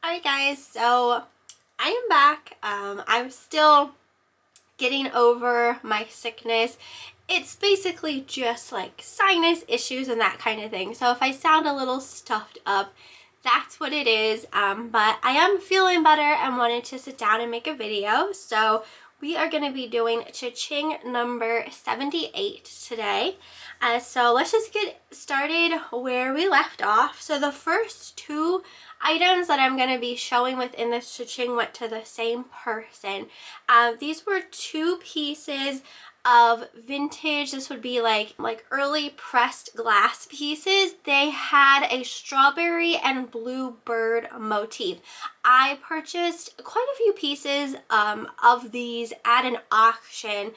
Alright guys, so I am back. I'm still getting over my sickness. It's basically just like sinus issues and that kind of thing. So if I sound a little stuffed up, that's what it is. But I am feeling better and wanted to sit down and make a video. So we are going to be doing CHING number 78 today. So let's just get started where we left off. So the first two items that I'm going to be showing within this CHING went to the same person. These were two pieces of vintage, this would be like early pressed glass pieces. They had a strawberry and blue bird motif. I purchased quite a few pieces of these at an auction,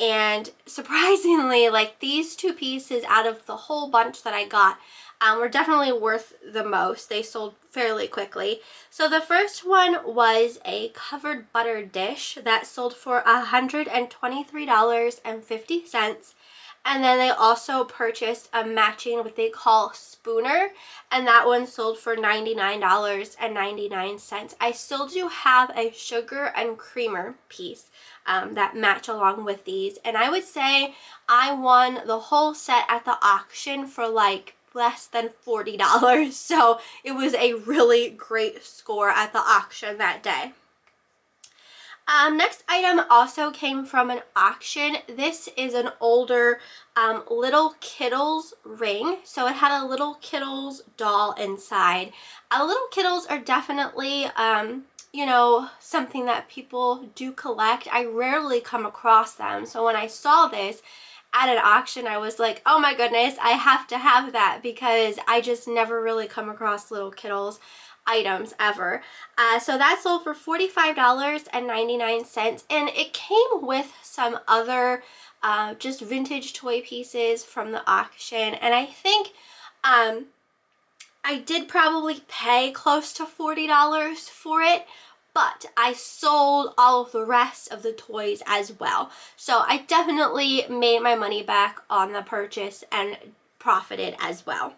and surprisingly, like these two pieces out of the whole bunch that I got were definitely worth the most. They sold fairly quickly. So the first one was a covered butter dish that sold for $123.50. And then they also purchased a matching what they call spooner, and that one sold for $99.99. I still do have a sugar and creamer piece that match along with these, and I would say I won the whole set at the auction for like less than $40, so it was a really great score at the auction that day. Next item also came from an auction. This is an older Little Kittles ring. So it had a Little Kittles doll inside. Little Kittles are definitely, you know, something that people do collect. I rarely come across them. So when I saw this at an auction, I was like, oh my goodness, I have to have that, because I just never really come across Little Kittles items ever. So that sold for $45.99, and it came with some other just vintage toy pieces from the auction, and I think I did probably pay close to $40 for it, but I sold all of the rest of the toys as well. So I definitely made my money back on the purchase and profited as well.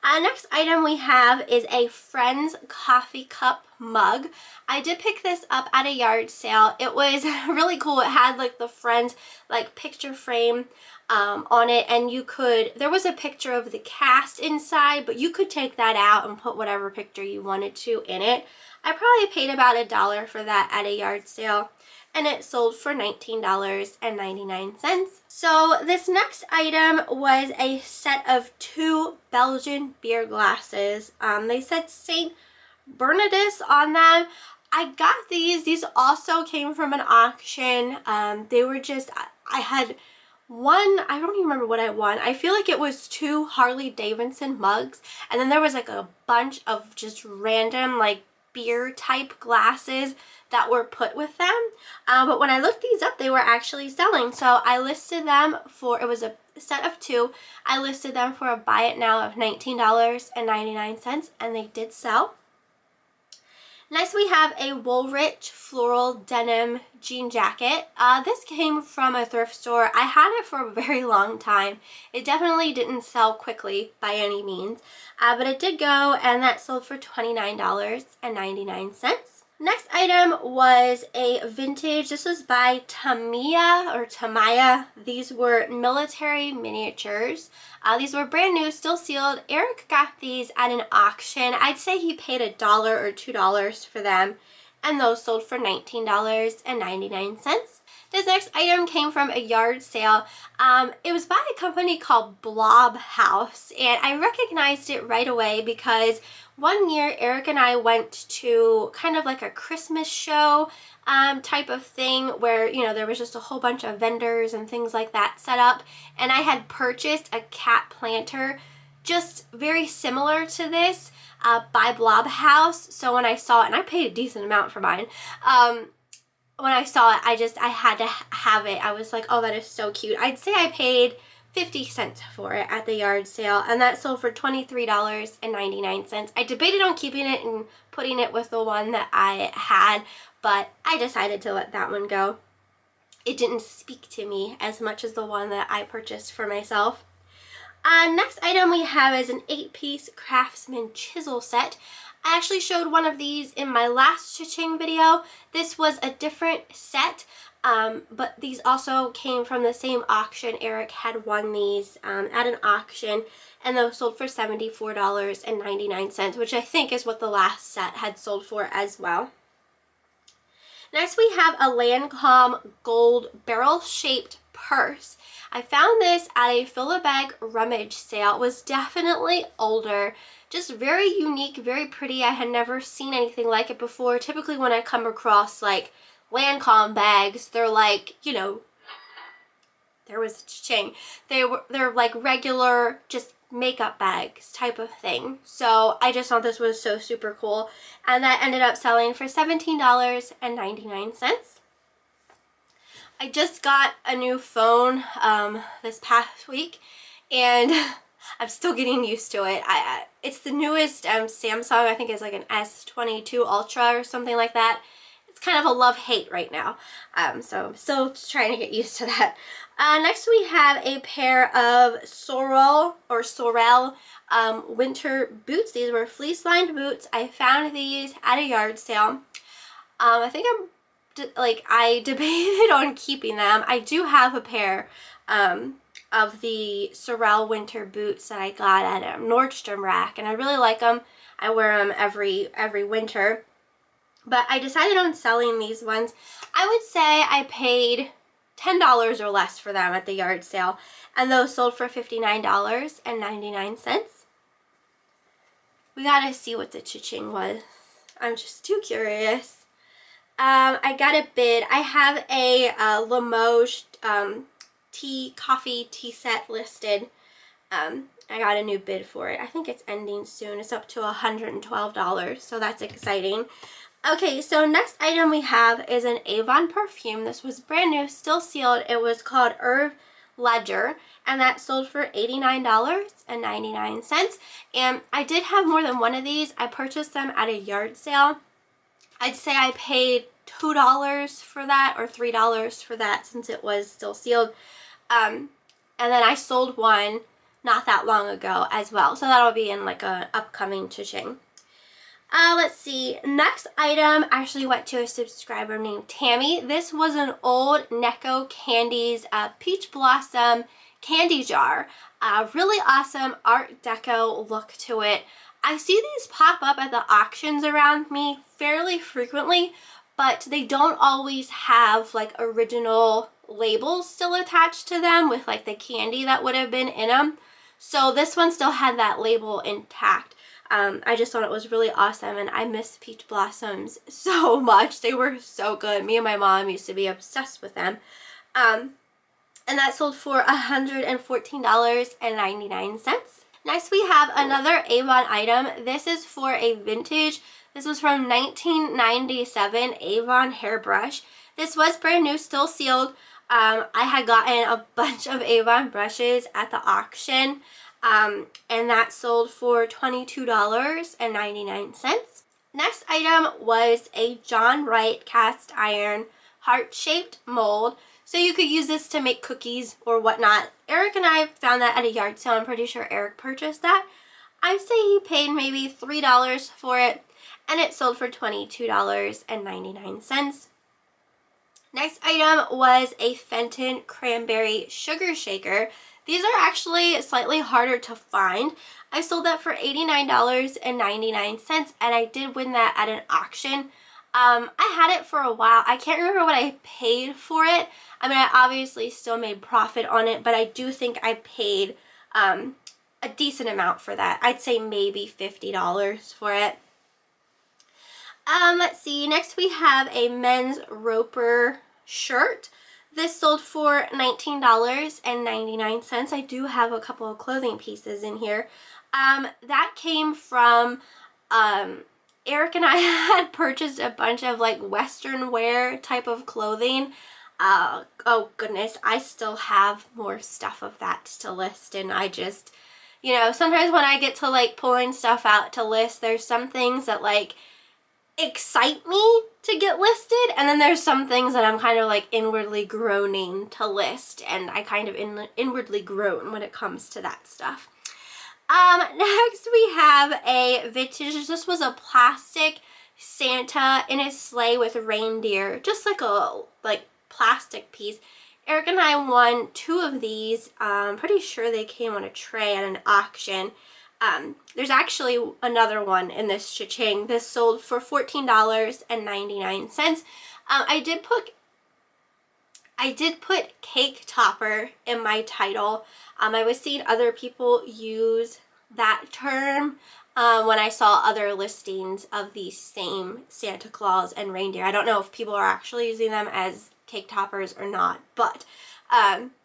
Next item we have is a Friends coffee cup mug. I did pick this up at a yard sale. It was really cool. It had like the Friends like picture frame on it, and you could, there was a picture of the cast inside, but you could take that out and put whatever picture you wanted to in it. I probably paid about $1 for that at a yard sale, and it sold for $19.99. So this next item was a set of 2 Belgian beer glasses. They said St. Bernardus on them. I got these. These also came from an auction. They were just, I had one, I don't even remember what I won. I feel like it was 2 Harley Davidson mugs, and then there was like a bunch of just random like beer type glasses that were put with them, but when I looked these up, they were actually selling. So I listed them for, it was a set of 2, I listed them for a buy it now of $19.99, and they did sell. Next we have a Woolrich floral denim jean jacket. This came from a thrift store. I had it for a very long time. It definitely didn't sell quickly by any means, but it did go, and that sold for $29.99. Next item was a vintage, this was by Tamaya. These were military miniatures. These were brand new, still sealed. Eric got these at an auction. I'd say he paid $1 or $2 for them, and those sold for $19.99. This next item came from a yard sale. It was by a company called BLOB House, and I recognized it right away because one year Eric and I went to kind of like a Christmas show type of thing where, you know, there was just a whole bunch of vendors and things like that set up, and I had purchased a cat planter just very similar to this by BLOB House. So when I saw it, and I paid a decent amount for mine, when I saw it, I had to have it. I was like, oh, that is so cute. I'd say I paid 50 cents for it at the yard sale, and that sold for $23.99. I debated on keeping it and putting it with the one that I had, but I decided to let that one go. It didn't speak to me as much as the one that I purchased for myself. Next item we have is an 8-piece Craftsman chisel set. I actually showed one of these in my last CHING video. This was a different set, but these also came from the same auction. Eric had won these at an auction, and those sold for $74.99, which I think is what the last set had sold for as well. Next we have a LANCOME gold barrel-shaped purse. I found this at a fill-a-bag rummage sale. It was definitely older, just very unique, very pretty. I had never seen anything like it before. Typically when I come across like LANCOME bags, they're like, you know, there was a CHING. They're like regular, just makeup bags type of thing. So I just thought this was so super cool, and that ended up selling for $17.99. I just got a new phone this past week, and I'm still getting used to it. It's the newest Samsung. I think it's like an S22 Ultra or something like that. It's kind of a love-hate right now, so I'm still trying to get used to that. Next we have a pair of Sorel winter boots. These were fleece-lined boots. I found these at a yard sale. I think I debated on keeping them. I do have a pair of the Sorel winter boots that I got at a Nordstrom rack, and I really like them. I wear them every winter. But I decided on selling these ones. I would say I paid $10 or less for them at the yard sale, and those sold for $59.99. We gotta see what the cha-ching was. I'm just too curious. I got a bid. I have a Limoges coffee tea set listed. I got a new bid for it. I think it's ending soon. It's up to $112, so that's exciting. Okay, so next item we have is an Avon perfume. This was brand new, still sealed. It was called Herb Ledger, and that sold for $89.99. And I did have more than one of these. I purchased them at a yard sale. I'd say I paid $2 for that, or $3 for that, since it was still sealed. And then I sold one not that long ago as well. So that'll be in like a upcoming cha-ching. Let's see. Next item actually went to a subscriber named Tammy. This was an old Necco Candies Peach Blossom candy jar. Really awesome Art Deco look to it. I see these pop up at the auctions around me fairly frequently, but they don't always have like original labels still attached to them with like the candy that would have been in them. So this one still had that label intact. I just thought it was really awesome, and I miss Peach Blossoms so much. They were so good. Me and my mom used to be obsessed with them. And that sold for $114.99. Next we have another Avon item. This is for a vintage. This was from 1997 Avon hairbrush. This was brand new, still sealed. I had gotten a bunch of Avon brushes at the auction. And that sold for $22.99. Next item was a John Wright cast iron heart-shaped mold. So you could use this to make cookies or whatnot. Eric and I found that at a yard sale. I'm pretty sure Eric purchased that. I'd say he paid maybe $3 for it, and it sold for $22.99. Next item was a Fenton cranberry sugar shaker. These are actually slightly harder to find. I sold that for $89.99, and I did win that at an auction. I had it for a while. I can't remember what I paid for it. I mean, I obviously still made profit on it, but I do think I paid a decent amount for that. I'd say maybe $50 for it. Let's see. Next we have a men's Roper shirt. This sold for $19.99. I do have a couple of clothing pieces in here. That came from Eric and I had purchased a bunch of like Western wear type of clothing. Oh goodness, I still have more stuff of that to list, and I just, you know, sometimes when I get to like pulling stuff out to list, there's some things that like excite me to get listed, and then there's some things that I'm kind of like inwardly groaning to list, and I kind of inwardly groan when it comes to that stuff. Next we have a vintage. This was a plastic Santa in a sleigh with reindeer, just like a plastic piece. Eric and I won 2 of these. I'm pretty sure they came on a tray at an auction. There's actually another one in this CHING. This sold for $14.99. I did put cake topper in my title. I was seeing other people use that term when I saw other listings of these same Santa Claus and reindeer. I don't know if people are actually using them as cake toppers or not, but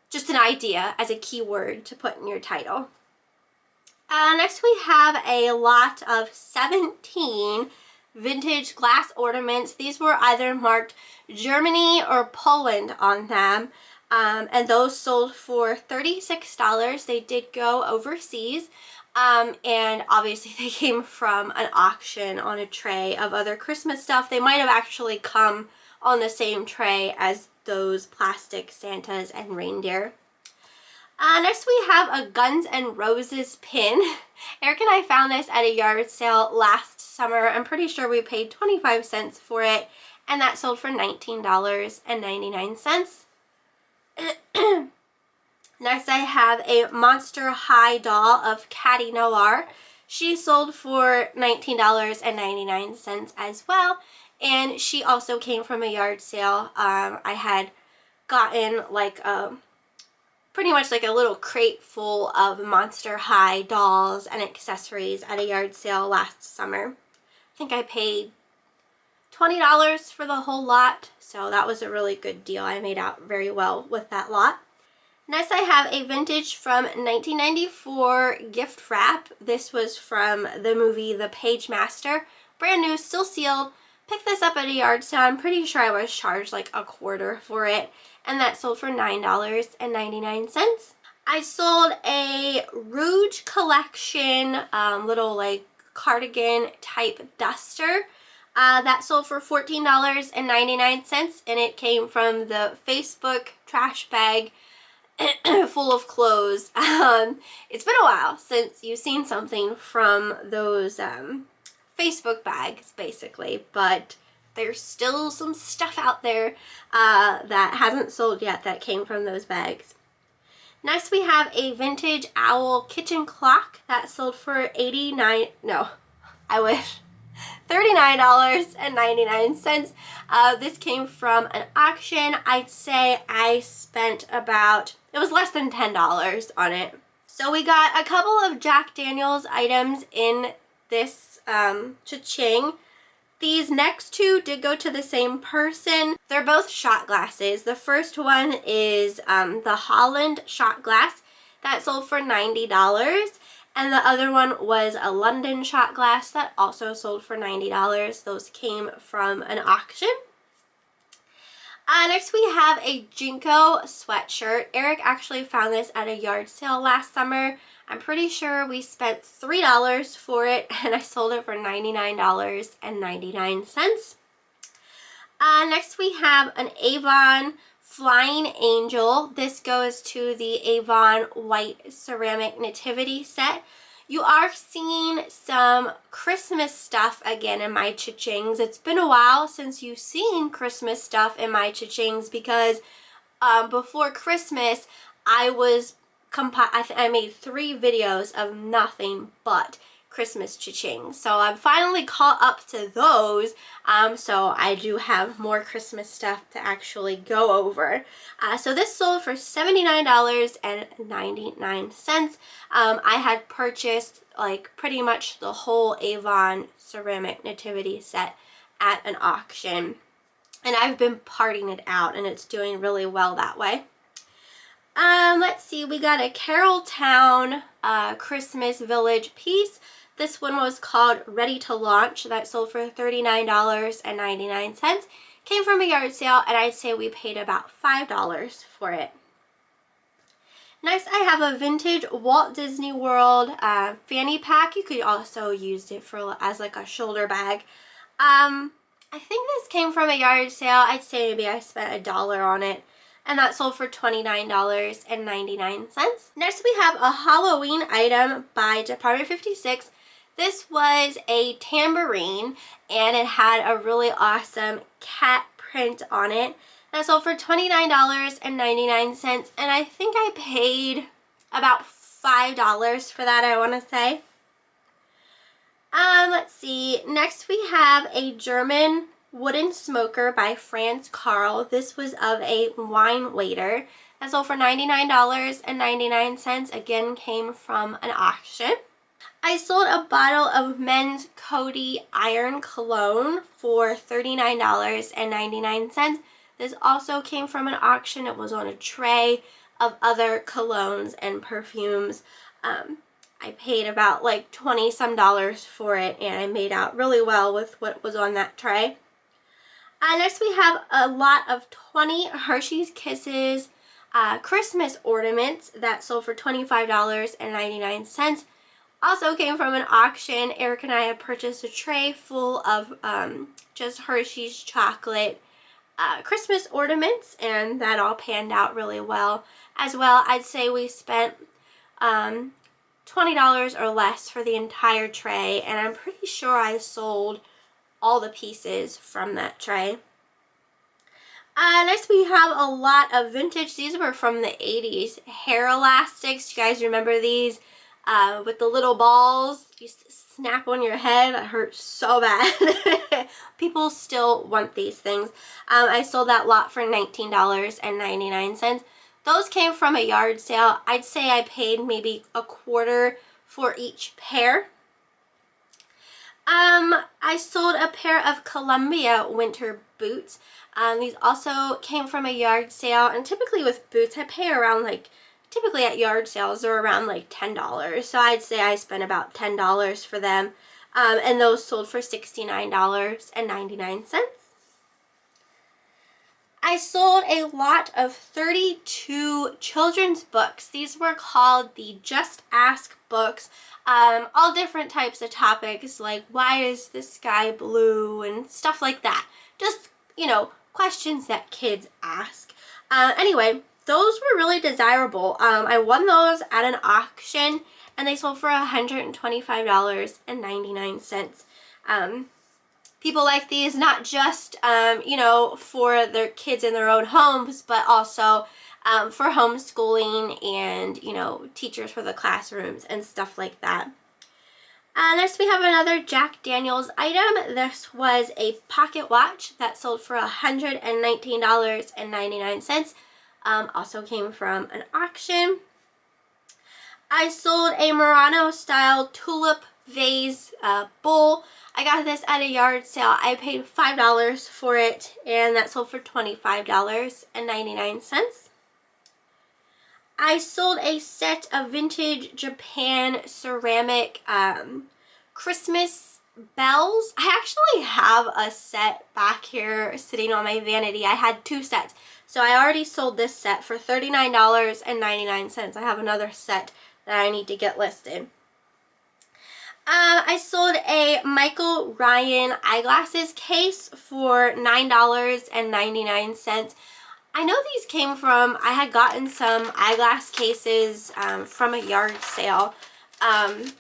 just an idea as a keyword to put in your title. Next we have a lot of 17 vintage glass ornaments. These were either marked Germany or Poland on them, and those sold for $36. They did go overseas, and obviously they came from an auction on a tray of other Christmas stuff. They might have actually come on the same tray as those plastic Santas and reindeer. Next we have a Guns N' Roses pin. Eric and I found this at a yard sale last summer. I'm pretty sure we paid 25 cents for it, and that sold for $19.99. Next I have a Monster High doll of CATTY NOIR. She sold for $19.99 as well, and she also came from a yard sale. I had gotten like pretty much like a little crate full of Monster High dolls and accessories at a yard sale last summer. I think I paid $20 for the whole lot, so that was a really good deal. I made out very well with that lot. Next I have a vintage from 1994 gift wrap. This was from the movie The Page Master. Brand new, still sealed. Picked this up at a yard sale. I'm pretty sure I was charged like a quarter for it, and that sold for $9.99. I sold a Rouge collection little like cardigan type duster. That sold for $14.99, and it came from the Facebook trash bag full of clothes. It's been a while since you've seen something from those Facebook bags, basically, but there's still some stuff out there that hasn't sold yet that came from those bags. Next we have a vintage owl kitchen clock that sold for $39.99. This came from an auction. I'd say I spent about, it was less than $10 on it. So we got a couple of Jack Daniels items in this cha-ching. These next 2 did go to the same person. They're both shot glasses. The first one is the Holland shot glass that sold for $90. And the other one was a London shot glass that also sold for $90. Those came from an auction. Next we have a JNCO sweatshirt. Eric actually found this at a yard sale last summer. I'm pretty sure we spent $3 for it, and I sold it for $99.99. Next we have an Avon Flying Angel. This goes to the Avon White Ceramic Nativity set. You are seeing some Christmas stuff again in my cha-chings. It's been a while since you've seen Christmas stuff in my cha-chings because before Christmas I made 3 videos of nothing but Christmas cha-ching. So I'm finally caught up to those, so I do have more Christmas stuff to actually go over. So this sold for $79.99. I had purchased like pretty much the whole Avon ceramic nativity set at an auction, and I've been parting it out, and it's doing really well that way. Let's see, we got a Carrolltown Christmas Village piece. This one was called Ready to Launch. That sold for $39.99. Came from a yard sale, and I'd say we paid about $5 for it. Next, I have a vintage Walt Disney World fanny pack. You could also use it for as like a shoulder bag. I think this came from a yard sale. I'd say maybe I spent $1 on it. and that sold for $29.99. Next we have a Halloween item by Department 56. This was a tambourine, and it had a really awesome cat print on it. That sold for $29.99, and I think I paid about $5 for that, I want to say. Let's see. Next we have a German wooden smoker by Franz Karl. This was of a wine waiter. That sold for $99.99. Again, came from an auction. I sold a bottle of men's Coty Iron Cologne for $39.99. This also came from an auction. It was on a tray of other colognes and perfumes. I paid about like 20 some dollars for it, and I made out really well with what was on that tray. Next we have a lot of 20 Hershey's Kisses Christmas ornaments that sold for $25.99. Also came from an auction. Eric and I had purchased a tray full of just Hershey's chocolate Christmas ornaments, and that all panned out really well as well. I'd say we spent $20 or less for the entire tray, and I'm pretty sure I sold all the pieces from that tray. Next we have a lot of vintage. These were from the 80s. Hair elastics. You guys remember these? With the little balls you snap on your head. That hurts so bad. People still want these things. I sold that lot for $19.99. Those came from a yard sale. I'd say I paid maybe a quarter for each pair. I sold a pair of Columbia winter boots. These also came from a yard sale, and typically with boots I pay around like, typically at yard sales they're around like $10, so I'd say I spent about $10 for them, and those sold for $69.99. I sold a lot of 32 children's books. These were called the Just Ask books. All different types of topics, like why is the sky blue and stuff like that. Just, you know, questions that kids ask. Anyway, those were really desirable. I won those at an auction, and they sold for $125.99. People like these not just, you know, for their kids in their own homes, but also for homeschooling and, you know, teachers for the classrooms and stuff like that. Next we have another Jack Daniels item. This was a pocket watch that sold for $119.99. Also came from an auction. I sold a Murano style tulip vase bowl. I got this at a yard sale. I paid $5 for it, and that sold for $25.99. I sold a set of vintage Japan ceramic Christmas bells. I actually have a set back here sitting on my vanity. I had two sets. So I already sold this set for $39.99. I have another set that I need to get listed. I sold a Michael Ryan eyeglasses case for $9.99. I know these came from, I had gotten some eyeglass cases from a yard sale. I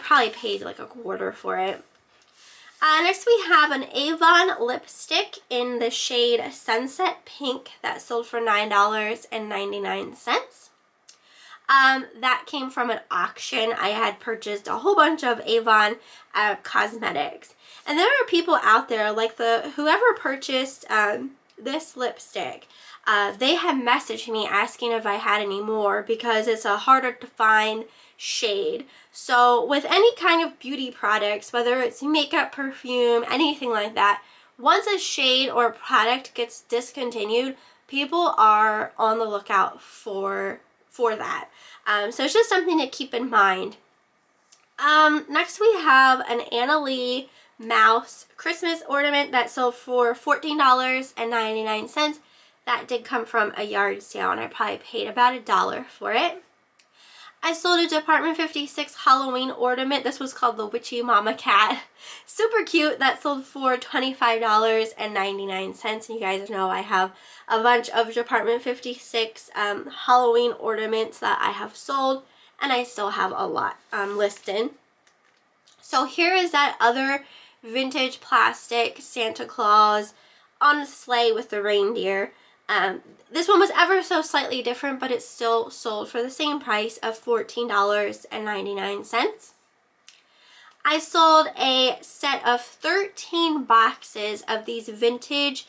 probably paid like a quarter for it. Next we have an Avon lipstick in the shade Sunset Pink that sold for $9.99. That came from an auction. I had purchased a whole bunch of Avon cosmetics. And there are people out there, like whoever purchased this lipstick, they have messaged me asking if I had any more because it's a harder to find shade. So with any kind of beauty products, whether it's makeup, perfume, anything like that, once a shade or product gets discontinued, people are on the lookout for that. So it's just something to keep in mind. Next we have an Anna Lee mouse Christmas ornament that sold for $14.99. That did come from a yard sale, and I probably paid about $1 for it. I sold a Department 56 Halloween ornament. This was called the Witchy Mama Cat. Super cute. That sold for $25.99. And you guys know I have a bunch of Department 56 Halloween ornaments that I have sold, and I still have a lot listed. So here is that other vintage plastic Santa Claus on a sleigh with the reindeer. This one was ever so slightly different, but it's still sold for the same price of $14.99. I sold a set of 13 boxes of these vintage,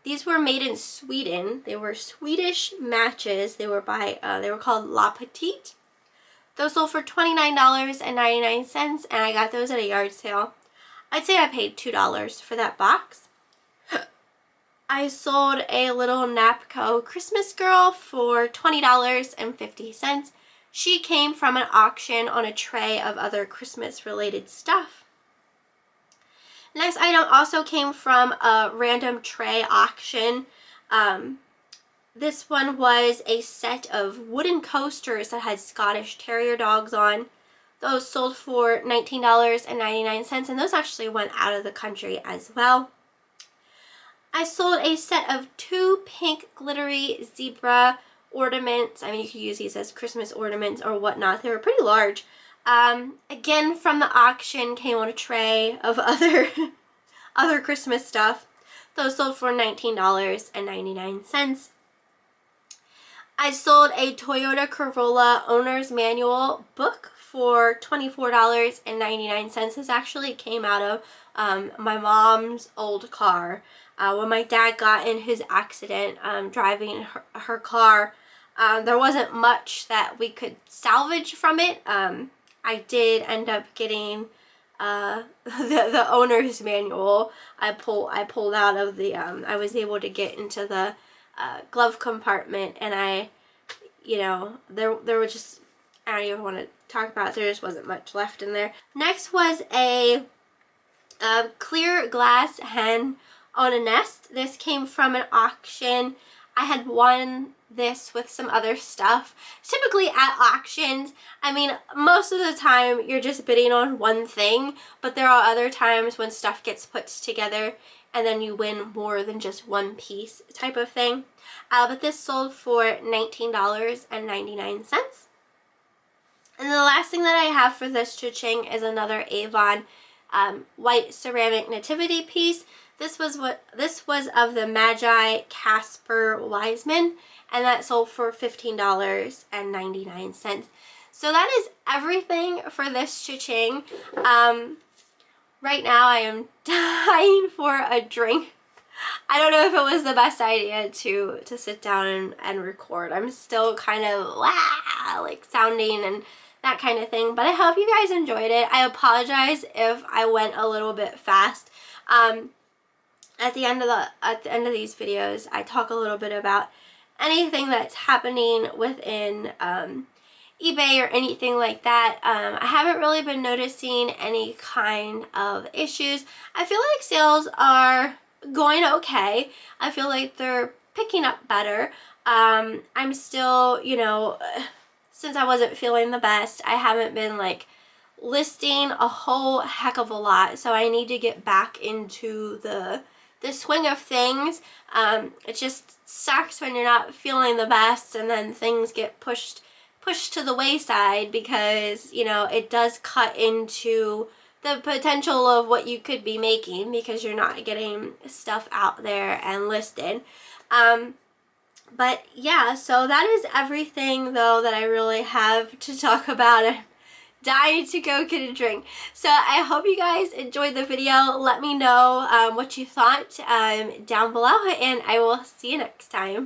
these were made in Sweden. They were Swedish matches. They were called La Petite. Those sold for $29.99, and I got those at a yard sale. I'd say I paid $2 for that box. I sold a little NAPCO Christmas girl for $20.50. She came from an auction on a tray of other Christmas related stuff. Next item also came from a random tray auction. This one was a set of wooden coasters that had Scottish Terrier dogs on. Those sold for $19.99, and those actually went out of the country as well. I sold a set of 2 pink glittery zebra ornaments. I mean, you could use these as Christmas ornaments or whatnot. They were pretty large. Again, from the auction, came on a tray of other Christmas stuff. Those sold for $19.99. I sold a Toyota Corolla owner's manual book for $24.99. This actually came out of my mom's old car. When my dad got in his accident driving her car, there wasn't much that we could salvage from it. I did end up getting the owner's manual. I pulled out of the, I was able to get into the glove compartment, and there was just, I don't even want to talk about it. There just wasn't much left in there. Next was a clear glass hen on a nest. This came from an auction. I had won this with some other stuff. Typically at auctions, I mean, most of the time you're just bidding on one thing, but there are other times when stuff gets put together and then you win more than just one piece type of thing. But this sold for $19.99. And the last thing that I have for this cha-ching is another Avon white ceramic nativity piece. This was of the Magi Casper Wiseman, and that sold for $15.99. So that is everything for this cha-ching. Right now I am dying for a drink. I don't know if it was the best idea to sit down and record. I'm still kind of like sounding and that kind of thing, but I hope you guys enjoyed it. I apologize if I went a little bit fast. At the end of these videos, I talk a little bit about anything that's happening within eBay or anything like that. I haven't really been noticing any kind of issues. I feel like sales are going okay. I feel like they're picking up better. I'm still, since I wasn't feeling the best, I haven't been like listing a whole heck of a lot. So I need to get back into the swing of things. It just sucks when you're not feeling the best and then things get pushed to the wayside, because it does cut into the potential of what you could be making because you're not getting stuff out there and listed. But yeah, so that is everything though that I really have to talk about. I'm dying to go get a drink. So I hope you guys enjoyed the video. Let me know what you thought down below, and I will see you next time.